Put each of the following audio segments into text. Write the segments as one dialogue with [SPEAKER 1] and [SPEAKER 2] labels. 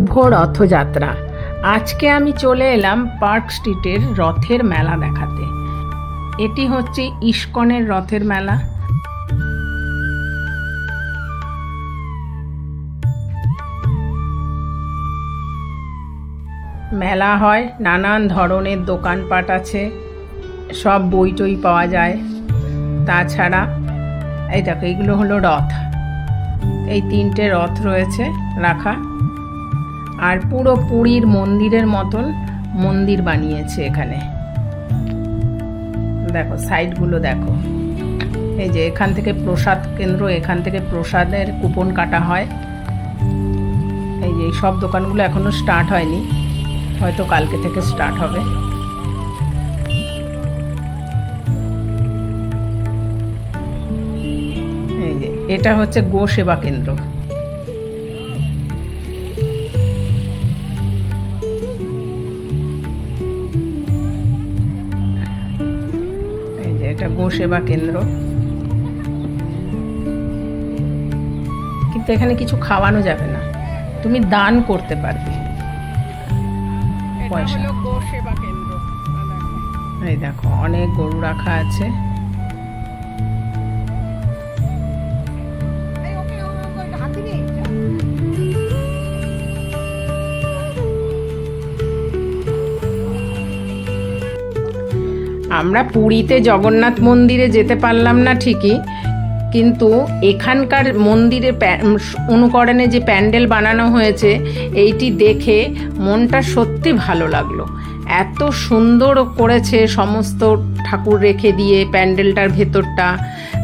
[SPEAKER 1] রথযাত্রা। আজকে আমি চলে এলাম পার্ক স্ট্রিটের রথের মেলা দেখাতে। এটি হচ্ছে ইস্কনের রথের মেলা। মেলা হয়, নানান ধরনের দোকানপাট আছে, সব বই টই পাওয়া যায়। তাছাড়া এই দেখো, এইগুলো হলো রথ। এই তিনটে রথ রয়েছে রাখা, আর পুরো পুরীর মন্দিরের মতন মন্দির বানিয়েছে এখানে। দেখো সাইডগুলো দেখো। এই যে এখান থেকে প্রসাদ কেন্দ্র, এখান থেকে প্রসাদের কুপন কাটা হয়। এই যে সব দোকানগুলো এখনো স্টার্ট হয়নি, হয়তো কালকে থেকে স্টার্ট হবে। এই যে এটা হচ্ছে গো সেবা কেন্দ্র। এটা গো সেবা কেন্দ্র, কিন্তু এখানে কিছু খাওয়ানো যাবে না, তুমি দান করতে পারবে পয়সা। গো সেবা কেন্দ্র। এই দেখো অনেক গরু রাখা আছে। আমরা পুরীতে জগন্নাথ মন্দিরে যেতে পারলাম না ঠিকই, কিন্তু এখানকার মন্দিরে অনুকরণে যে প্যান্ডেল বানানো হয়েছে, এইটি দেখে মনটা সত্যি ভালো লাগলো। এত সুন্দর করেছে সমস্ত ঠাকুর রেখে দিয়ে প্যান্ডেলটার ভেতরটা।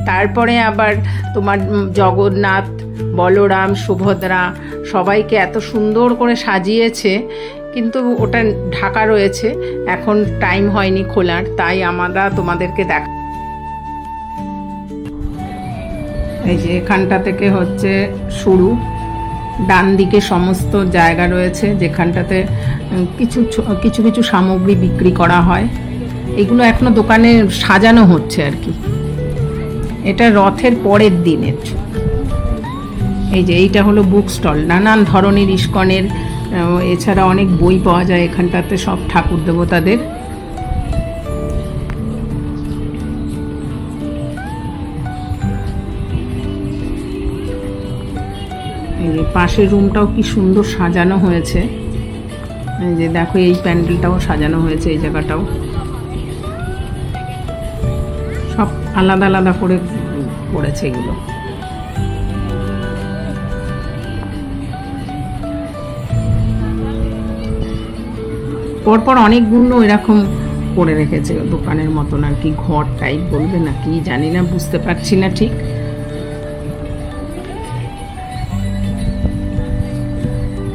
[SPEAKER 1] তারপরে আবার তোমার জগন্নাথ, বলরাম, সুভদ্রা সবাইকে এত সুন্দর করে সাজিয়েছে, কিন্তু ওটা ঢাকা রয়েছে, এখন টাইম হয়নি খোলার, তাই আমরা তোমাদেরকে দেখ। এই যে এখানটা থেকে হচ্ছে শুরু, ডান দিকে সমস্ত জায়গা রয়েছে যেখানটাতে কিছু কিছু কিছু সামগ্রী বিক্রি করা হয়। এগুলো এখনো দোকানে সাজানো হচ্ছে আর কি। এটা রথের পরের দিনের। এই যে এইটা হলো বুক স্টল, নানান ধরনের ইস্কনের, এছাড়া অনেক বই পাওয়া যায় এখানটাতে, সব ঠাকুর দেবতাদের। এই যে পাশের রুমটাও কি সুন্দর সাজানো হয়েছে। এই যে দেখো এই প্যান্ডেলটাও সাজানো হয়েছে, এই জায়গাটাও সব আলাদা আলাদা করে করেছে এগুলো। পরপর অনেকগুলো এরকম করে রেখেছে দোকানের মতন আর কি, ঘর টাইপ বলবে না কি জানি না, বুঝতে পারছি না ঠিক।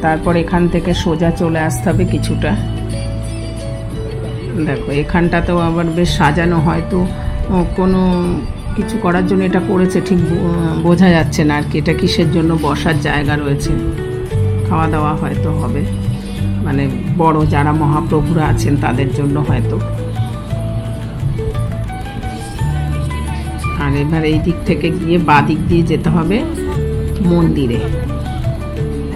[SPEAKER 1] তারপর এখান থেকে সোজা চলে আসতে হবে কিছুটা। দেখো এখানটাতেও আবার বেশ সাজানো, হয়তো কোনো কিছু করার জন্য এটা করেছে, ঠিক বোঝা যাচ্ছে না আর কি এটা কিসের জন্য। বসার জায়গা রয়েছে, খাওয়া দাওয়া হয়তো হবে, মানে বড় যারা মহাপ্রভুরা আছেন তাদের জন্য হয়তো। আর এবার এই দিক থেকে গিয়ে বাঁ দিক দিয়ে যেতে হবে মন্দিরে।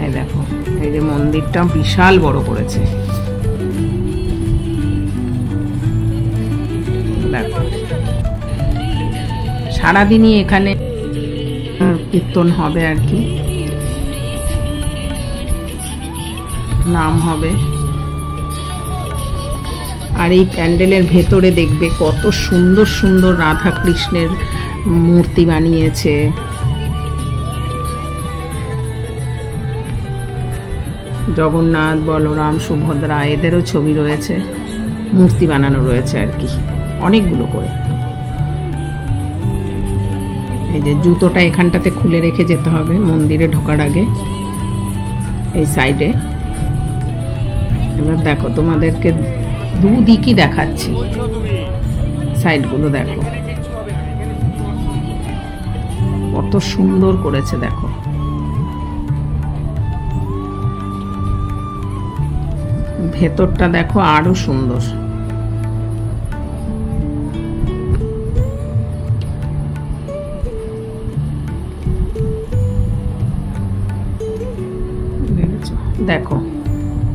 [SPEAKER 1] এই দেখো এই যে মন্দিরটা বিশাল বড় করেছে। দেখো সারাদিনই এখানে কীর্তন হবে আর কি, নাম হবে। আর এই প্যান্ডেলের ভেতরে দেখবে কত সুন্দর সুন্দর রাধা কৃষ্ণের মূর্তি বানিয়েছে। জগন্নাথ, বলরাম, সুভদ্রা এদেরও ছবি রয়েছে, মূর্তি বানানো রয়েছে আর কি অনেকগুলো করে। এই যে জুতোটা এখানটাতে খুলে রেখে যেতে হবে মন্দিরে ঢোকার আগে, এই সাইডে। এবার দেখো তোমাদেরকে দুদিকই দেখাচ্ছি, সাইডগুলো দেখো কত সুন্দর করেছে। দেখো ভেতরটা দেখো আরো সুন্দর। দেখো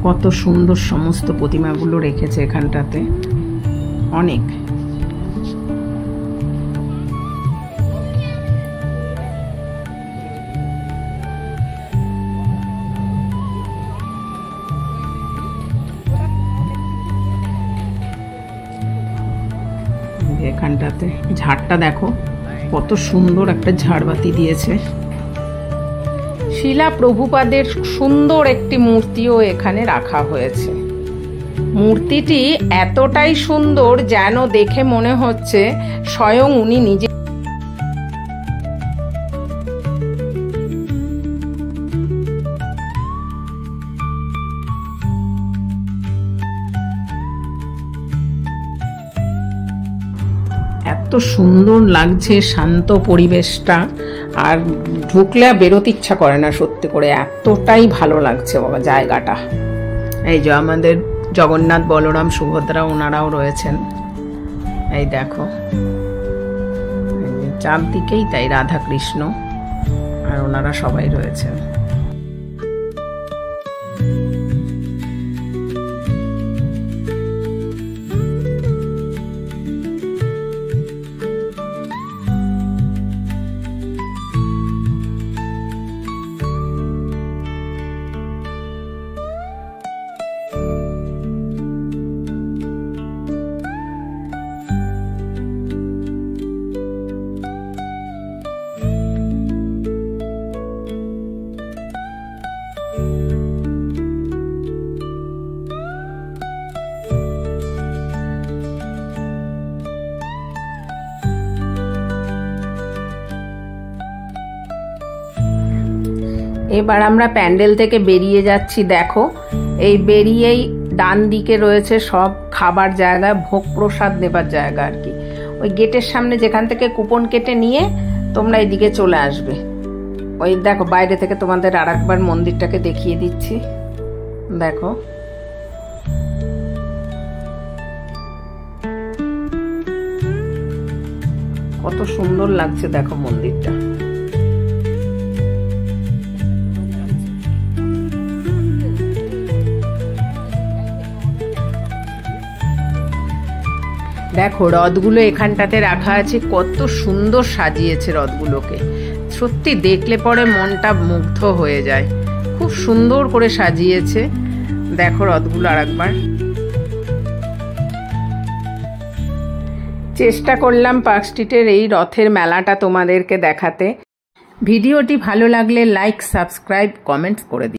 [SPEAKER 1] কত সুন্দর সমস্ত প্রতিমাগুলো রেখেছে এখানটাতে, অনেক। এখানটাতে ঝাড়টা দেখো কত সুন্দর একটা ঝাড়বাতি দিয়েছে। শিলা প্রভুপাদের সুন্দর একটি মূর্তিও এখানে রাখা হয়েছে। মূর্তিটি এতটাই সুন্দর যেন দেখে মনে হচ্ছে স্বয়ং উনি নিজে। এত সুন্দর লাগছে শান্ত পরিবেশটা, আর ঢুকলে বেরোতে ইচ্ছা করে না, সত্যি করে এতটাই ভালো লাগছে বাবা জায়গাটা। এই যে আমাদের জগন্নাথ, বলরাম, সুভদ্রা ওনারাও রয়েছেন, এই দেখো চারদিকেই তাই রাধা কৃষ্ণ আর ওনারা সবাই রয়েছেন। এবার আমরা প্যান্ডেল থেকে বেরিয়ে যাচ্ছি। দেখো এই বেরিয়েই ডান দিকে রয়েছে সব খাবার জায়গা, ভোগ প্রসাদ নেবার জায়গা আর কি। ওই গেটের সামনে যেখান থেকে কুপন কেটে নিয়ে তোমরা এদিকে চলে আসবে। ওই দেখো বাইরে থেকে তোমাদের আর একবার মন্দিরটাকে দেখিয়ে দিচ্ছি। দেখো কত সুন্দর লাগছে, দেখো মন্দিরটা। দেখো রথগুলো এখানটাতে রাখা আছে, কত সুন্দর সাজিয়েছে রথগুলোকে, সত্যি দেখলে পরে মনটা মুগ্ধ হয়ে যায়, খুব সুন্দর করে সাজিয়েছে। দেখো রথগুলো আরেকবার। চেষ্টা করলাম পার্ক স্ট্রিটের এই রথের মেলাটা তোমাদেরকে দেখাতে। ভিডিওটি ভালো লাগলে লাইক, সাবস্ক্রাইব, কমেন্টস করে দিন।